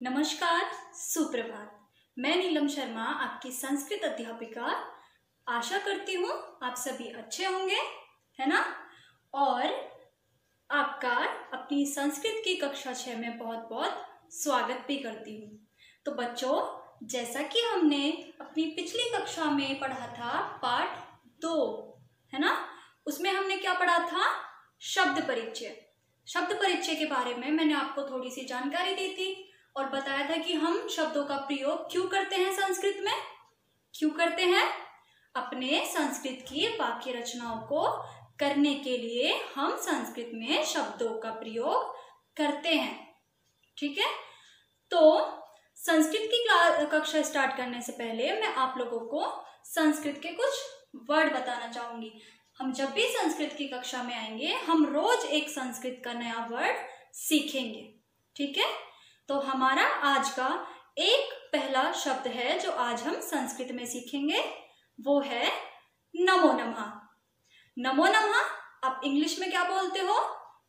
नमस्कार, सुप्रभात। मैं नीलम शर्मा, आपकी संस्कृत अध्यापिका। आशा करती हूँ आप सभी अच्छे होंगे, है ना। और आपका अपनी संस्कृत की कक्षा 6 में बहुत बहुत स्वागत भी करती हूँ। तो बच्चों, जैसा कि हमने अपनी पिछली कक्षा में पढ़ा था पाठ 2, है ना, उसमें हमने क्या पढ़ा था? शब्द परिचय। शब्द परिचय के बारे में मैंने आपको थोड़ी सी जानकारी दी थी और बताया था कि हम शब्दों का प्रयोग क्यों करते हैं संस्कृत में। क्यों करते हैं? अपने संस्कृत की वाक्य रचनाओं को करने के लिए हम संस्कृत में शब्दों का प्रयोग करते हैं। ठीक है। तो संस्कृत की कक्षा स्टार्ट करने से पहले मैं आप लोगों को संस्कृत के कुछ वर्ड बताना चाहूंगी। हम जब भी संस्कृत की कक्षा में आएंगे, हम रोज एक संस्कृत का नया वर्ड सीखेंगे। ठीक है। तो हमारा आज का एक पहला शब्द है जो आज हम संस्कृत में सीखेंगे, वो है नमो नमः। नमो नमः आप इंग्लिश में क्या बोलते हो?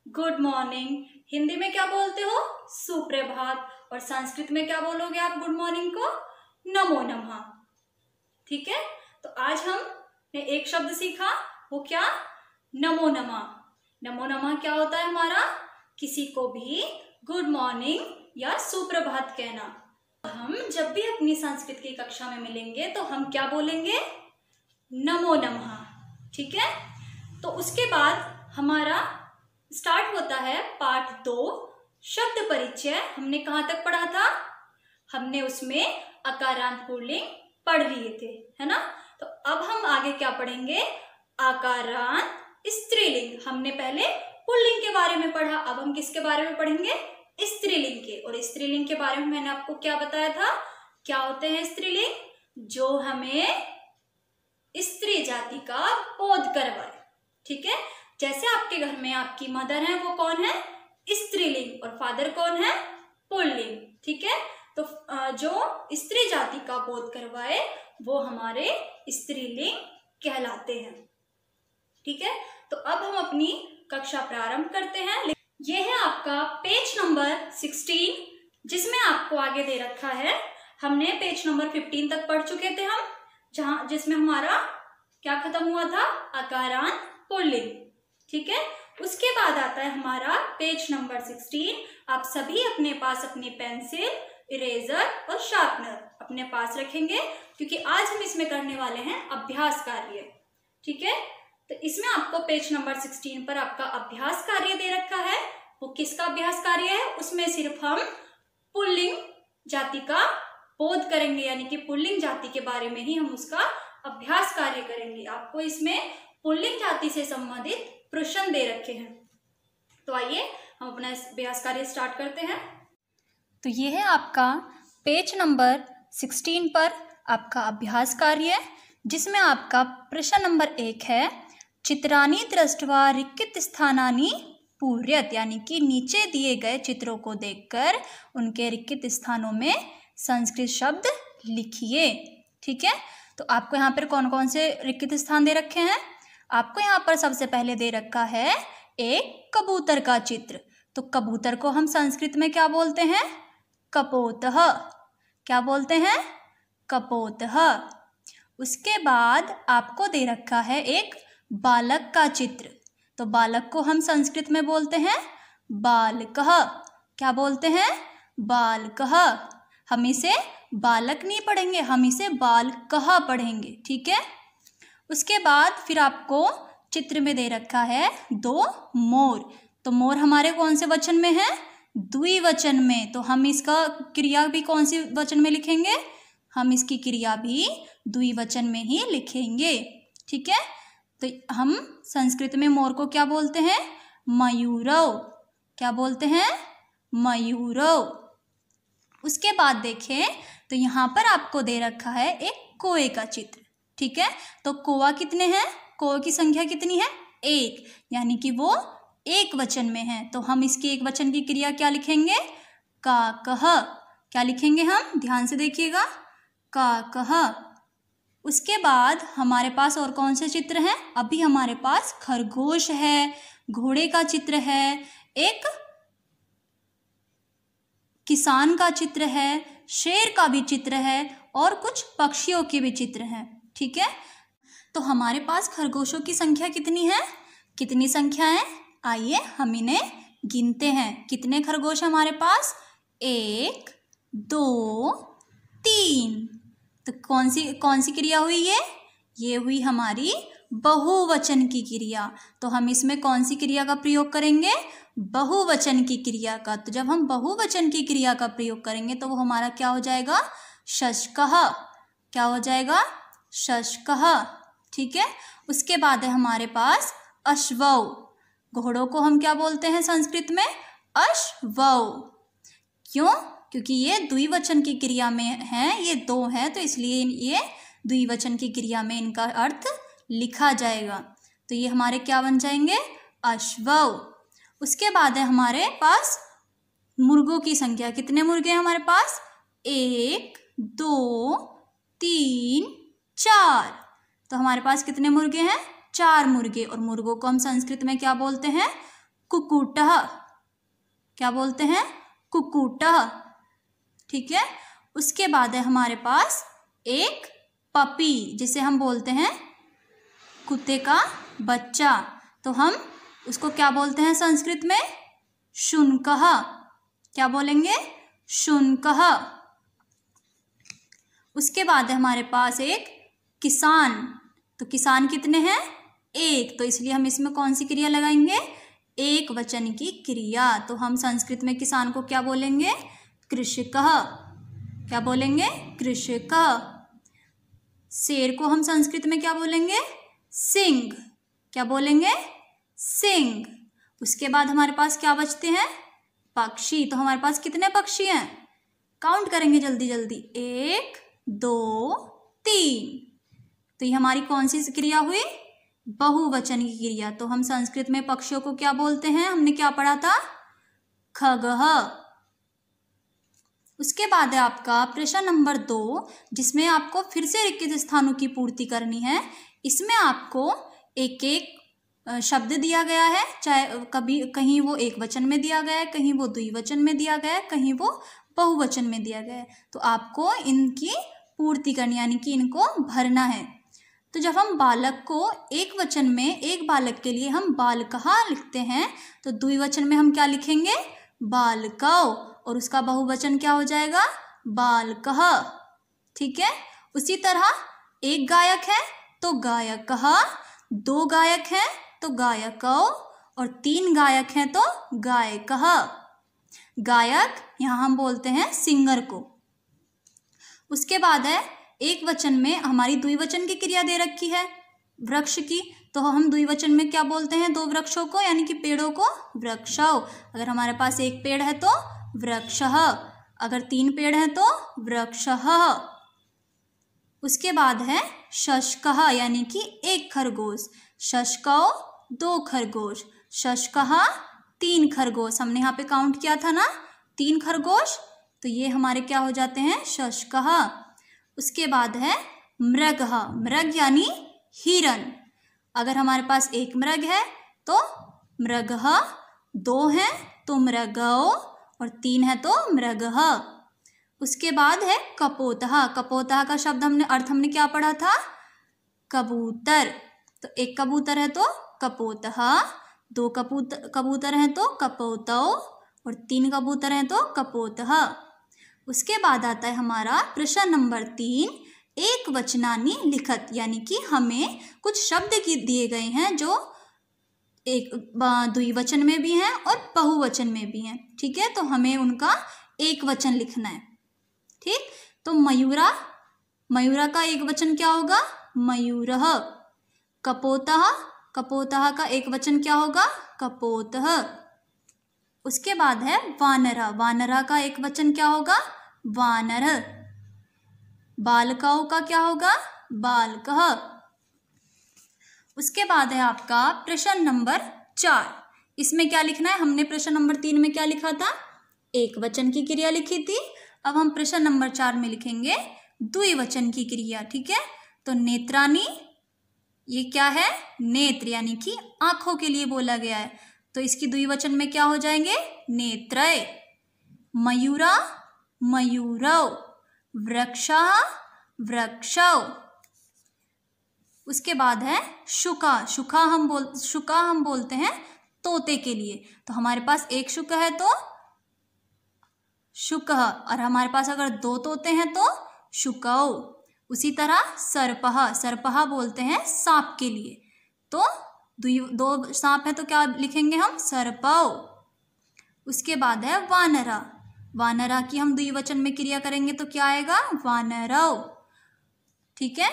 Good morning. हिंदी में क्या बोलते हो? सुप्रभात। और संस्कृत में क्या बोलोगे आप गुड मॉर्निंग को? नमो नमः। ठीक है। तो आज हमने एक शब्द सीखा, वो क्या? नमो नमः। नमो नमः क्या होता है हमारा? किसी को भी गुड मॉर्निंग या सुप्रभात कहना। हम जब भी अपनी संस्कृत की कक्षा में मिलेंगे तो हम क्या बोलेंगे? नमो नमः। ठीक है। तो उसके बाद हमारा स्टार्ट होता है पाठ 2, शब्द परिचय। हमने कहाँ तक पढ़ा था? हमने उसमें अकारांत पुल्लिंग पढ़ लिए थे, है ना। तो अब हम आगे क्या पढ़ेंगे? आकारांत स्त्रीलिंग। हमने पहले पुल्लिंग के बारे में पढ़ा, अब हम किसके बारे में पढ़ेंगे? स्त्रीलिंग के। और स्त्रीलिंग के बारे में मैंने आपको क्या बताया था? क्या होते हैं स्त्रीलिंग? जो हमें स्त्री जाति का बोध करवाए। ठीक है। जैसे आपके घर में आपकी मदर है, वो कौन है? स्त्रीलिंग। और फादर कौन है? पुल्लिंग। ठीक है। तो जो स्त्री जाति का बोध करवाए वो हमारे स्त्रीलिंग कहलाते हैं। ठीक है। तो अब हम अपनी कक्षा प्रारंभ करते हैं। ये है आपका पेज नंबर 16, जिसमें आपको आगे दे रखा है। हमने पेज नंबर 15 तक पढ़ चुके थे हम, जिसमें हमारा क्या खत्म हुआ था? अकारांत पुल्लिंग। ठीक है। उसके बाद आता है हमारा पेज नंबर 16। आप सभी अपने पास अपनी पेंसिल, इरेजर और शार्पनर अपने पास रखेंगे, क्योंकि आज हम इसमें करने वाले हैं अभ्यास कार्य। ठीक है। तो इसमें आपको पेज नंबर 16 पर आपका अभ्यास कार्य दे रखा है। वो किसका अभ्यास कार्य है? उसमें सिर्फ हम पुल्लिंग जाति का बोध करेंगे, यानी कि पुल्लिंग जाति के बारे में ही हम उसका अभ्यास कार्य करेंगे। आपको इसमें पुल्लिंग जाति से संबंधित प्रश्न दे रखे हैं। तो आइए हम अपना अभ्यास कार्य स्टार्ट करते हैं। तो ये है आपका पेज नंबर 16 पर आपका अभ्यास कार्य, जिसमें आपका प्रश्न नंबर 1 है, चित्राणि दृष्ट्वा रिक्त स्थानानि पूरयत, यानी कि नीचे दिए गए चित्रों को देखकर उनके रिक्त स्थानों में संस्कृत शब्द लिखिए। ठीक है। तो आपको यहाँ पर कौन कौन से रिक्त स्थान दे रखे हैं? आपको यहाँ पर सबसे पहले दे रखा है एक कबूतर का चित्र। तो कबूतर को हम संस्कृत में क्या बोलते हैं? कपोतः। क्या बोलते हैं? कपोतः। उसके बाद आपको दे रखा है एक बालक का चित्र। तो बालक को हम संस्कृत में बोलते हैं बालकः। क्या बोलते हैं? बालकः। हम इसे बालक नहीं पढ़ेंगे, हम इसे बालकः पढ़ेंगे। ठीक है। उसके बाद फिर आपको चित्र में दे रखा है 2 मोर। तो मोर हमारे कौन से वचन में है? द्विवचन में। तो हम इसका क्रिया भी कौन सी वचन में लिखेंगे? हम इसकी क्रिया भी द्विवचन में ही लिखेंगे। ठीक है। तो हम संस्कृत में मोर को क्या बोलते हैं? मयूरौ। क्या बोलते हैं? मयूरौ। उसके बाद देखें तो यहाँ पर आपको दे रखा है एक कोए का चित्र। ठीक है। तो कौवा कितने हैं? कौवे की संख्या कितनी है? 1, यानी कि वो एक वचन में है। तो हम इसकी एक वचन की क्रिया क्या लिखेंगे? काकः। क्या लिखेंगे हम? ध्यान से देखिएगा, काकः। उसके बाद हमारे पास और कौन से चित्र हैं? अभी हमारे पास खरगोश है, घोड़े का चित्र है, एक किसान का चित्र है, शेर का भी चित्र है और कुछ पक्षियों के भी चित्र हैं। ठीक है, तो हमारे पास खरगोशों की संख्या कितनी है? कितनी संख्या है? आइए हम इन्हें गिनते हैं। कितने खरगोश हमारे पास? 1 2 3। तो कौन सी क्रिया हुई ये हुई हमारी बहुवचन की क्रिया। तो हम इसमें कौन सी क्रिया का प्रयोग करेंगे? बहुवचन की क्रिया का। तो जब हम बहुवचन की क्रिया का प्रयोग करेंगे तो वो हमारा क्या हो जाएगा? शशकः। क्या हो जाएगा? शशकः। ठीक है, उसके बाद है हमारे पास अश्वौ। घोड़ों को हम क्या बोलते हैं संस्कृत में? अश्वौ। क्यों? क्योंकि ये द्विवचन की क्रिया में है, ये 2 है, तो इसलिए ये द्विवचन की क्रिया में इनका अर्थ लिखा जाएगा। तो ये हमारे क्या बन जाएंगे? अश्वौ। उसके बाद है हमारे पास मुर्गों की संख्या। कितने मुर्गे हैं हमारे पास? 1 2 3 4। तो हमारे पास कितने मुर्गे हैं? 4 मुर्गे। और मुर्गों को हम संस्कृत में क्या बोलते हैं? कुक्कुटः। क्या बोलते हैं? कुक्कुटः। ठीक है, उसके बाद है हमारे पास एक पपी, जिसे हम बोलते हैं कुत्ते का बच्चा। तो हम उसको क्या बोलते हैं संस्कृत में? शुनकः। क्या बोलेंगे? शुनकः। उसके बाद है हमारे पास एक किसान। तो किसान कितने हैं? 1। तो इसलिए हम इसमें कौन सी क्रिया लगाएंगे? एक वचन की क्रिया। तो हम संस्कृत में किसान को क्या बोलेंगे? कृषकः। क्या बोलेंगे? कृषकः। शेर को हम संस्कृत में क्या बोलेंगे? सिंह। क्या बोलेंगे? सिंह। उसके बाद हमारे पास क्या बचते हैं? पक्षी। तो हमारे पास कितने पक्षी हैं? काउंट करेंगे जल्दी जल्दी। 1 2 3। तो ये हमारी कौन सी क्रिया हुई? बहुवचन की क्रिया। तो हम संस्कृत में पक्षियों को क्या बोलते हैं? हमने क्या पढ़ा था? खगः। उसके बाद है आपका प्रश्न नंबर 2, जिसमें आपको फिर से रिक्त स्थानों की पूर्ति करनी है। इसमें आपको एक एक शब्द दिया गया है, चाहे कहीं वो एक वचन में दिया गया है, कहीं वो द्विवचन में दिया गया है, कहीं वो बहुवचन में दिया गया है। तो आपको इनकी पूर्ति करनी, यानी कि इनको भरना है। तो जब हम बालक को एक वचन में, एक बालक के लिए हम बालकः लिखते हैं, तो द्विवचन में हम क्या लिखेंगे? बालकौ। और उसका बहुवचन क्या हो जाएगा? बालकः। ठीक है, उसी तरह एक गायक है तो गायकः, 2 गायक हैं तो गायकौ, और 3 गायक हैं तो गायकः। गायक यहाँ हम बोलते हैं सिंगर को। उसके बाद है एक वचन में हमारी द्विवचन की क्रिया दे रखी है वृक्ष की, तो हम द्विवचन में क्या बोलते हैं? 2 वृक्षों को, यानी कि पेड़ों को वृक्षौ। अगर हमारे पास एक पेड़ है तो वृक्षः, अगर 3 पेड़ हैं तो वृक्षः। उसके बाद है शशकः, यानी कि 1 खरगोश। शशकौ 2 खरगोश, शशकः 3 खरगोश। हमने यहाँ पे काउंट किया था ना, 3 खरगोश। तो ये हमारे क्या हो जाते हैं? शशकः। उसके बाद है मृगः। मृग यानी हिरन। अगर हमारे पास 1 मृग है तो मृगः, 2 हैं तो मृगौ, और 3 है तो मृगः। उसके बाद है कपोतः। कपोतः का शब्द हमने क्या पढ़ा था? कबूतर। तो 1 कबूतर है तो कपोतः, 2 कबूतर हैं तो कपोतौ, और 3 कबूतर हैं तो कपोतः। उसके बाद आता है हमारा प्रश्न नंबर 3, एक वचनानि लिखत, यानी कि हमें कुछ शब्द दिए गए हैं जो एक द्विवचन में भी हैं और बहुवचन में भी हैं। ठीक है, तो हमें उनका एक वचन लिखना है। ठीक, तो मयूरा, मयूरा का एक वचन क्या होगा? मयूरः। कपोतः, कपोतः का एक वचन क्या होगा? कपोतः। उसके बाद है वानरः। वानरः का एक वचन क्या होगा? वानरः। बालकौ का क्या होगा? बालकः। उसके बाद है आपका प्रश्न नंबर 4। इसमें क्या लिखना है? हमने प्रश्न नंबर 3 में क्या लिखा था? एक वचन की क्रिया लिखी थी। अब हम प्रश्न नंबर 4 में लिखेंगे द्विवचन की क्रिया। ठीक है, तो नेत्राणि, ये क्या है? नेत्र, यानी कि आंखों के लिए बोला गया है, तो इसकी द्विवचन में क्या हो जाएंगे? नेत्रय। मयूरा मयूरौ, वृक्षः वृक्षौ। उसके बाद है शुका, शुका हम बोलते हैं तोते के लिए। तो हमारे पास एक शुक है तो शुकः, और हमारे पास अगर दो तोते हैं तो शुकौ। उसी तरह सर्पः, सर्पः बोलते हैं सांप के लिए। तो दो सांप है तो क्या लिखेंगे हम, सर्पौ। उसके बाद है वानरा, वानरा की हम द्विवचन में क्रिया करेंगे तो क्या आएगा, वानरौ। ठीक है,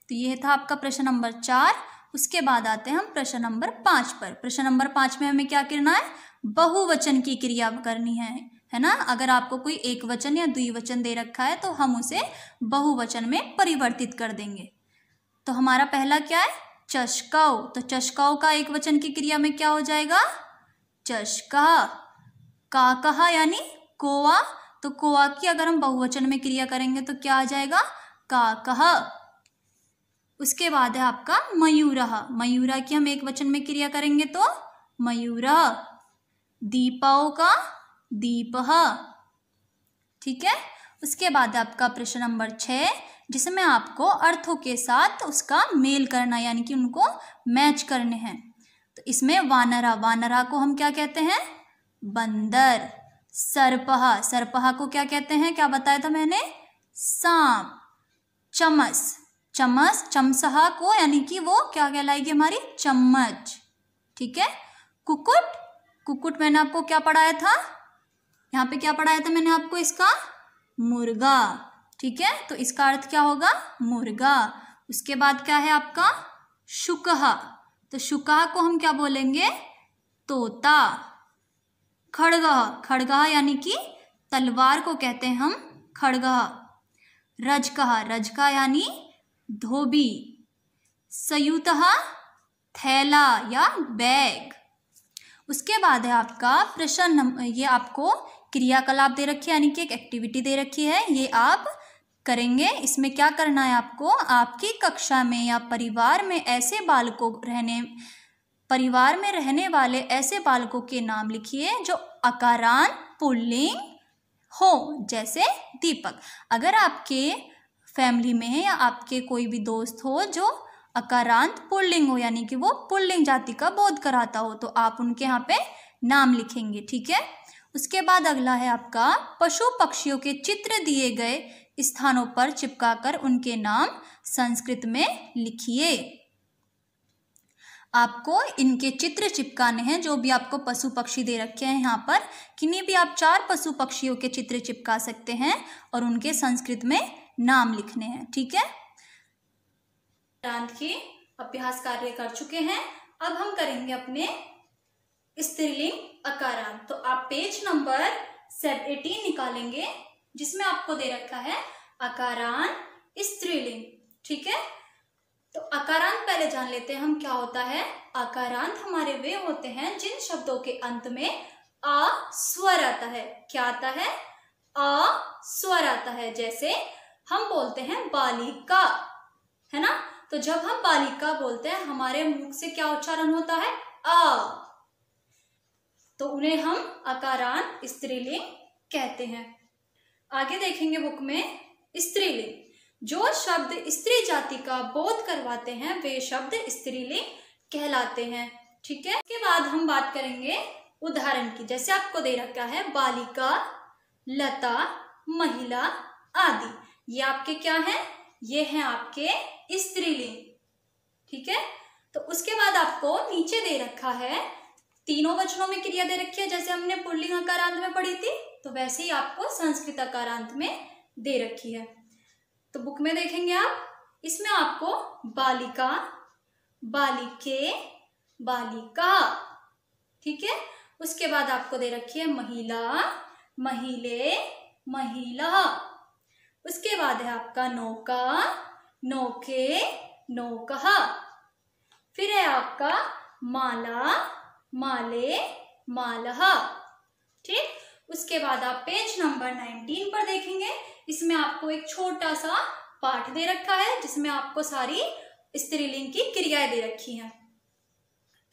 तो ये था आपका प्रश्न नंबर 4। उसके बाद आते हैं हम प्रश्न नंबर 5 पर। प्रश्न नंबर 5 में हमें क्या करना है, बहुवचन की क्रिया करनी है ना। अगर आपको कोई एक वचन या द्विवचन दे रखा है तो हम उसे बहुवचन में परिवर्तित कर देंगे। तो हमारा पहला क्या है, चषकौ। तो चषकौ का एक वचन की क्रिया में क्या हो जाएगा, चषकः। काकः यानी कोआ, तो कोआ की अगर हम बहुवचन में क्रिया करेंगे तो क्या आ जाएगा, काकः। उसके बाद है आपका मयूरः, मयूरा की हम एक वचन में क्रिया करेंगे तो मयूरः। दीपौ का दीपः। ठीक है, उसके बाद आपका प्रश्न नंबर 6, जिसमें आपको अर्थों के साथ उसका मेल करना, यानी कि उनको मैच करने हैं। तो इसमें वानरा, वानरा को हम क्या कहते हैं, बंदर। सर्पः, सर्पः को क्या कहते हैं, क्या बताया था मैंने, सांप। चमस, चमस, चमसहा को यानी कि वो क्या कहलाएगी, हमारी चम्मच। ठीक है, कुकुट, कुकुट मैंने आपको क्या पढ़ाया था, यहाँ पे क्या पढ़ाया था मैंने आपको, इसका मुर्गा। ठीक है, तो इसका अर्थ क्या होगा, मुर्गा। उसके बाद क्या है आपका शुकः, तो शुकः को हम क्या बोलेंगे, तोता। खड्गः, खड्गः यानी कि तलवार को कहते हैं हम खड्गः। रजकः, रजकः यानी धोबी। सयूतः थैला या बैग। उसके बाद है आपका प्रश्न, ये आपको क्रियाकलाप दे रखी है, यानी कि एक एक्टिविटी दे रखी है, ये आप करेंगे। इसमें क्या करना है आपको, आपकी कक्षा में या परिवार में रहने वाले ऐसे बालकों के नाम लिखिए जो अकारांत पुल्लिंग हो, जैसे दीपक। अगर आपके फैमिली में है या आपके कोई भी दोस्त हो जो अकारांत पुल्लिंग हो, यानी कि वो पुल्लिंग जाति का बोध कराता हो, तो आप उनके यहाँ पे नाम लिखेंगे। ठीक है, उसके बाद अगला है आपका पशु पक्षियों के चित्र दिए गए स्थानों पर चिपकाकर उनके नाम संस्कृत में लिखिए। आपको इनके चित्र चिपकाने हैं, जो भी आपको पशु पक्षी दे रखे हैं यहाँ पर, किन्हीं भी आप 4 पशु पक्षियों के चित्र चिपका सकते हैं और उनके संस्कृत में नाम लिखने हैं। ठीक है, की अभ्यास कार्य कर चुके हैं, अब हम करेंगे अपने स्त्रीलिंग अकारांत। तो आप पेज नंबर 18 निकालेंगे, जिसमें आपको दे रखा है अकारांत स्त्रीलिंग। ठीक है, तो अकारांत पहले जान लेते हैं हम क्या होता है। अकारांत हमारे वे होते हैं जिन शब्दों के अंत में आ स्वर आता है। क्या आता है, आ स्वर आता है। जैसे हम बोलते हैं बालिका, है ना, तो जब हम बालिका बोलते हैं हमारे मुख से क्या उच्चारण होता है, आ, तो उन्हें हम अकारांत स्त्रीलिंग कहते हैं। आगे देखेंगे बुक में, स्त्रीलिंग, जो शब्द स्त्री जाति का बोध करवाते हैं वे शब्द स्त्रीलिंग कहलाते हैं। ठीक है, इसके बाद हम बात करेंगे उदाहरण की। जैसे आपको दे रखा है बालिका, लता, महिला आदि, ये आपके क्या हैं, ये हैं आपके स्त्रीलिंग। ठीक है, तो उसके बाद आपको नीचे दे रखा है तीनों वचनों में क्रिया दे रखी है, जैसे हमने पुल्लिंग अकारांत में पढ़ी थी, तो वैसे ही आपको संस्कृत अकारांत में दे रखी है। तो बुक में देखेंगे आप, इसमें आपको बालिका, बालिके, बालिका। ठीक है, उसके बाद आपको दे रखी है महिला, महिले, महिला। उसके बाद है आपका नौका, नौके, नौकः। फिर है आपका माला, माले, मालः। ठीक, उसके बाद आप पेज नंबर 19 पर देखेंगे, इसमें आपको एक छोटा सा पाठ दे रखा है जिसमें आपको सारी स्त्रीलिंग की क्रियाएं दे रखी हैं।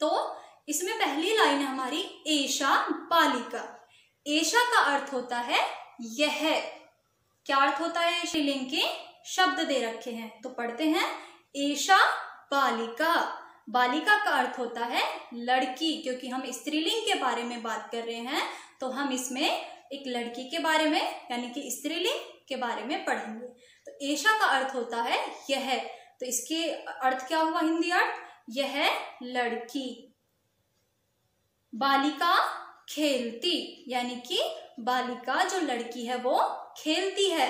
तो इसमें पहली लाइन है हमारी एषा बालिका। एषा का अर्थ होता है यह। क्या अर्थ होता है? स्त्रीलिंग के शब्द दे रखे हैं तो पढ़ते हैं। एषा बालिका, बालिका का अर्थ होता है लड़की, क्योंकि हम स्त्रीलिंग के बारे में बात कर रहे हैं तो हम इसमें एक लड़की के बारे में यानी कि स्त्रीलिंग के बारे में पढ़ेंगे। तो एषा का अर्थ होता है यह, तो इसके अर्थ क्या हुआ? हिंदी अर्थ यह लड़की। बालिका खेलती, यानी कि बालिका जो लड़की है वो खेलती है।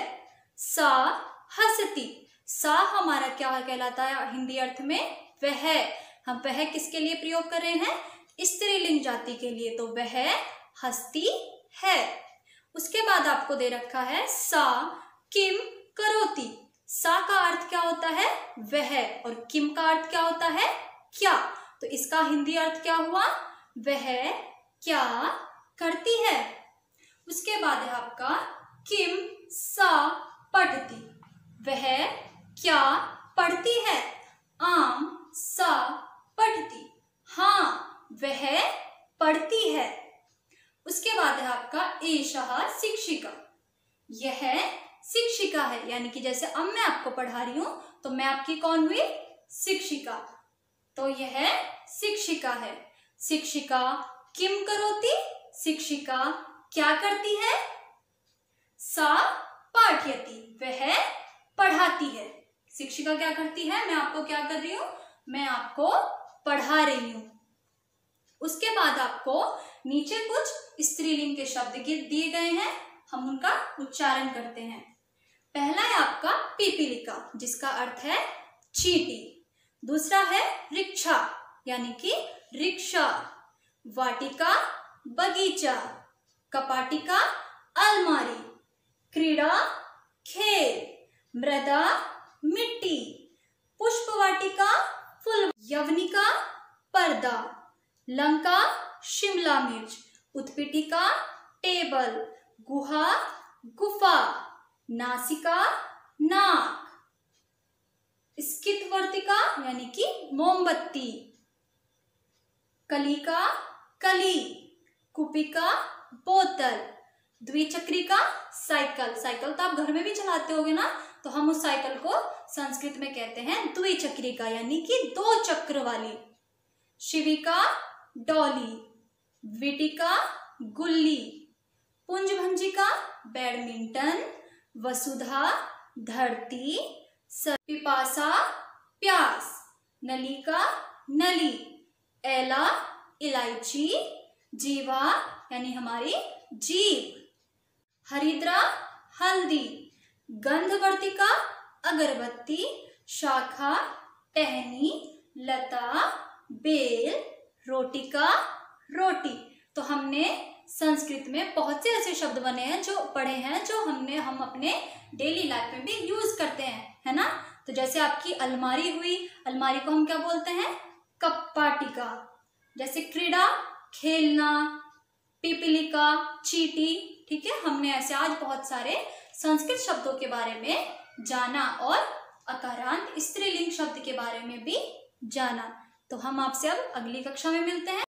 सा हंसती, सा हमारा क्या कहलाता है हिंदी अर्थ में? वह। हम वह किसके लिए प्रयोग कर रहे हैं? स्त्रीलिंग जाति के लिए, तो वह हंसती है। उसके बाद आपको दे रखा है सा किम करोति। सा का अर्थ क्या होता है? वह, और किम का अर्थ क्या होता है? क्या। तो इसका हिंदी अर्थ क्या हुआ? वह क्या करती है। उसके बाद है आपका किम सा पठति, वह क्या पढ़ती है। आम सा पठति, हाँ वह पढ़ती है। उसके बाद है आपका एषः शिक्षिका, यह शिक्षिका है, यानी कि जैसे अब मैं आपको पढ़ा रही हूं तो मैं आपकी कौन हुई? शिक्षिका। तो यह शिक्षिका है। शिक्षिका किम करोति, शिक्षिका क्या करती है। सा पाठयति, वह पढ़ाती है। शिक्षिका क्या करती है? मैं आपको क्या कर रही हूं? मैं आपको पढ़ा रही हूं। उसके बाद आपको नीचे कुछ स्त्रीलिंग के शब्द दिए गए हैं, हम उनका उच्चारण करते हैं। पहला है आपका पिपीलिका, जिसका अर्थ है चींटी। दूसरा है रिक्शा, यानी कि रिक्शा। वाटिका बगीचा, कपाटिका अलमारी, क्रीड़ा खेल, मृदा मिट्टी, पुष्पवाटिका फूल, यवनिका पर्दा, लंका शिमला मिर्च, उत्पीठिका टेबल, गुहा गुफा, नासिका नाक, स्कितवर्तिका यानी कि मोमबत्ती, कलिका कली, कुपिका बोतल, द्विचक्रिका साइकिल। साइकिल तो आप घर में भी चलाते होगे ना, तो हम उस साइकिल को संस्कृत में कहते हैं द्विचक्रिका, यानी कि 2 चक्र वाली। शिविका डॉली, विटिका गुल्ली, पुंजभंजिका बैडमिंटन, वसुधा धरती, पिपासा प्यास, नलिका नली, एला इलायची, जीवा यानी हमारी जीभ, हरिद्रा हल्दी, गंधवर्तिका अगरबत्ती, शाखा टहनी, लता बेल, रोटिका रोटी। तो हमने संस्कृत में बहुत से ऐसे शब्द बने हैं जो पढ़े हैं, जो हम अपने डेली लाइफ में भी यूज करते हैं, है ना। तो जैसे आपकी अलमारी हुई, अलमारी को हम क्या बोलते हैं? कपाटिका। जैसे क्रीड़ा खेलना, पिपीलिका चींटी, ठीक है। हमने ऐसे आज बहुत सारे संस्कृत शब्दों के बारे में जाना और अकारांत स्त्रीलिंग शब्द के बारे में भी जाना। तो हम आपसे अब अगली कक्षा में मिलते हैं।